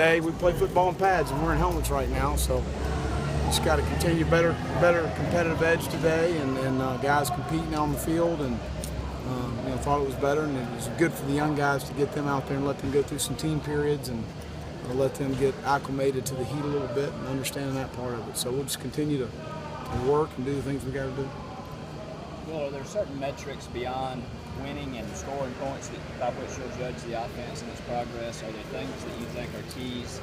Hey, we play football in pads and we're in helmets right now, so just got to continue better competitive edge today, and guys competing on the field, and thought it was better, and it was good for the young guys to get them out there and let them go through some team periods and let them get acclimated to the heat a little bit and understanding that part of it. So we'll just continue to work and do the things we got to do. Well, are there certain metrics beyond winning and scoring points by which you'll judge the offense and its progress? Are there things that you think are keys?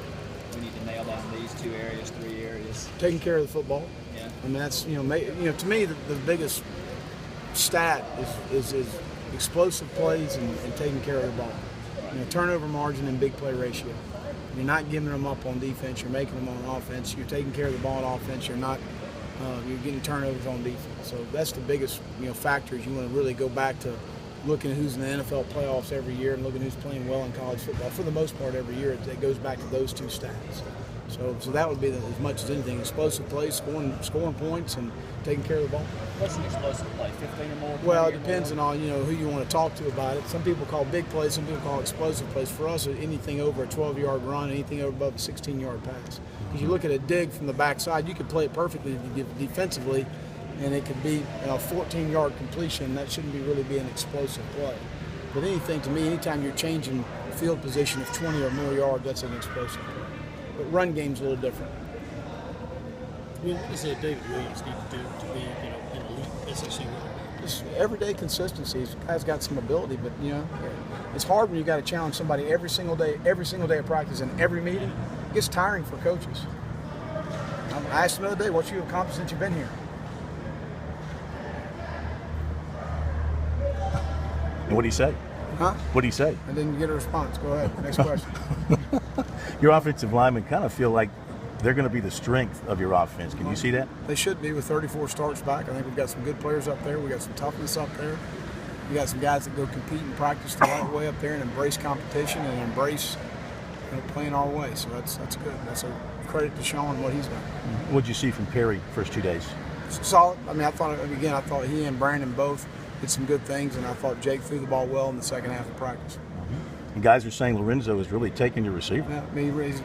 We need to nail down these 2 areas, 3 areas. Taking care of the football. Yeah. I mean, that's to me the biggest stat is explosive plays and taking care of the ball. Turnover margin and big play ratio. You're not giving them up on defense. You're making them on offense. You're taking care of the ball on offense. You're not. You're getting turnovers on defense. So that's the biggest factors. You want to really go back to looking at who's in the NFL playoffs every year and looking at who's playing well in college football. For the most part, every year it goes back to those 2 stats. So that would be as much as anything: explosive plays, scoring points, and taking care of the ball. What's an explosive play? 15 or more? Well, it depends on who you want to talk to about it. Some people call big plays, some people call explosive plays. For us, anything over a 12-yard run, anything over above a 16-yard pass. Because you look at a dig from the backside, you could play it perfectly defensively, and it could be a 14-yard completion. That shouldn't really be an explosive play. But anything, to me, anytime you're changing field position of 20 or more yards, that's an explosive play. But run game's a little different. What does David Williams need to do to be an elite SEC runner? Just everyday consistency. The guy's got some ability, but it's hard when you got to challenge somebody every single day of practice and every meeting. It gets tiring for coaches. I asked him the other day, what you accomplished since you've been here? And what did he say? Huh? What did he say? I didn't get a response. Go ahead. Next question. Your offensive linemen kind of feel like they're going to be the strength of your offense. Can you see that? They should be with 34 starts back. I think we've got some good players up there. We got some toughness up there. We got some guys that go compete and practice the right way up there and embrace competition and embrace playing our way. So that's good. That's a credit to Sean and what he's done. What did you see from Perry first 2 days? Solid. I mean, I thought he and Brandon both did some good things, and I thought Jake threw the ball well in the second half of practice. And guys are saying Lorenzo is really taking your receiver. Yeah, I mean, he's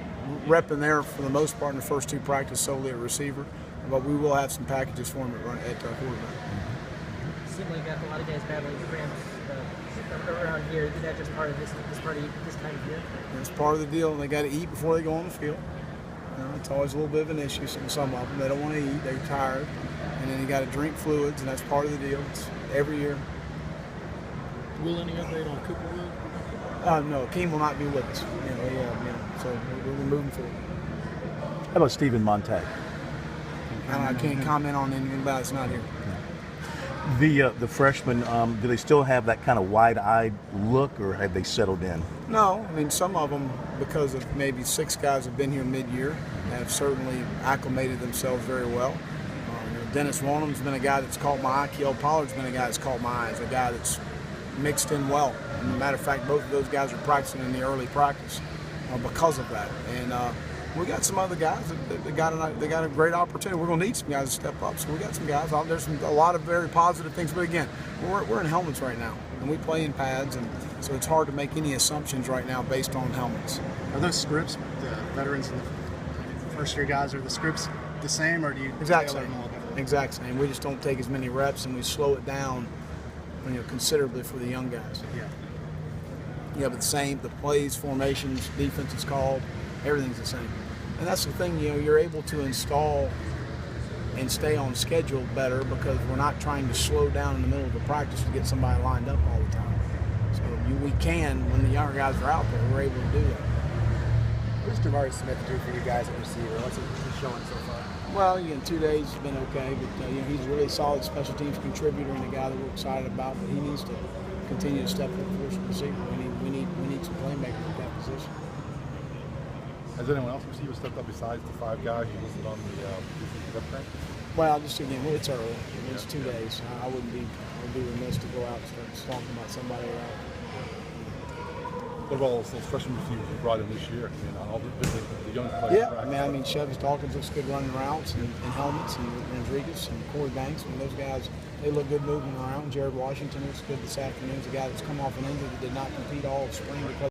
repping there for the most part in the first 2 practices solely at receiver, but we will have some packages for him at quarterback. Seems like got a lot of guys battling cramps around here. Is that just part of this time of year? It's part of the deal, and they got to eat before they go on the field. It's always a little bit of an issue. Some of them, they don't want to eat, they're tired, and then you got to drink fluids, and that's part of the deal. It's every year. Will any update on Cooper Will? No, Keem will not be with us. So we're moving forward. How about Stephen Montag? I can't comment on anything about it. It's not here. The freshmen, do they still have that kind of wide-eyed look, or have they settled in? No, I mean, some of them, because of maybe 6 guys have been here mid-year, have certainly acclimated themselves very well. Dennis Wanham's been a guy that's caught my eye. Kiel Pollard's been a guy that's caught my eye. He's a guy that's mixed in well. As a matter of fact, both of those guys are practicing in the early practice because of that. And we got some other guys that got a great opportunity. We're going to need some guys to step up. So we got some guys out there. A lot of very positive things. But again, we're in helmets right now, and we play in pads, and so it's hard to make any assumptions right now based on helmets. Are those scripts, the veterans and the first-year guys, are the scripts the same, or do you exact tailor same? them a little bit? Exact same. We just don't take as many reps, and we slow it down, considerably for the young guys. Yeah. But the plays, formations, defense is called, everything's the same. And that's the thing, you're able to install and stay on schedule better because we're not trying to slow down in the middle of the practice to get somebody lined up all the time. So we can, when the younger guys are out there, we're able to do that. What does Jabari Smith do for you guys at receiver? What's he showing so far? Well, in 2 days he's been okay, but he's a really solid special teams contributor and a guy that we're excited about. But he needs to continue to step up for first receiver. We need some playmakers at that position. Has anyone else receiver stepped up besides the 5 guys you listed on the website? Well, just again, it's early. It's 2 days. I would be remiss to go out and start talking about somebody else. What about those freshman receivers you brought in this year? All the young players. Yeah, I mean, Chevy Dawkins looks good running routes and helmets, and Rodriguez and Corey Banks. I mean, those guys, they look good moving around. Jared Washington looks good this afternoon. He's a guy that's come off an injury that did not compete all spring because